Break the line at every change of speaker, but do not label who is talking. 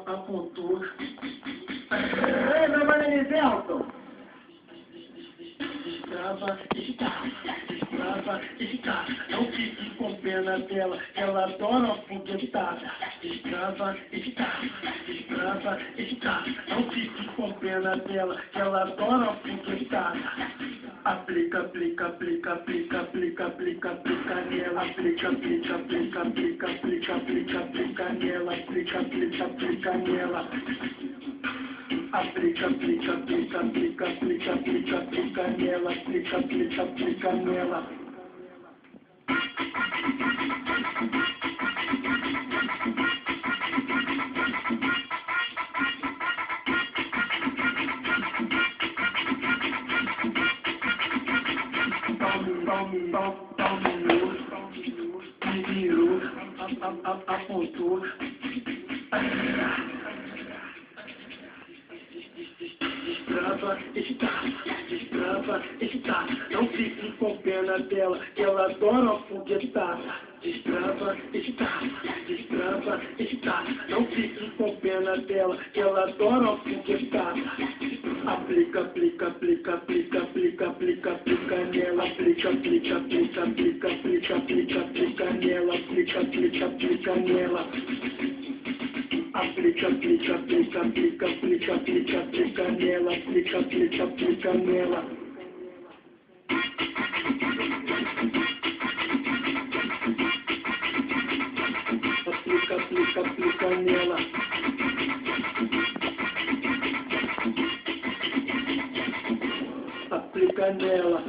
apontou. Ei, meu mano Elivelton! Destrava, não fique com pena dela, ela adora uma foguetada. Destrava, não fique com pena dela, ela adora uma foguetada. Aplica nela, aplica nela, aplica nela. Aplica nela, aplica nela. Mirou, apontou. Destrava, não fique com pena dela, ela adora uma foguetada. Destrava, não fique com pena dela, ela adora uma foguetada. Aplica nela, aplica nela, aplica nela. Aplica nela, aplica nela. Aplica nela. Aplica nela.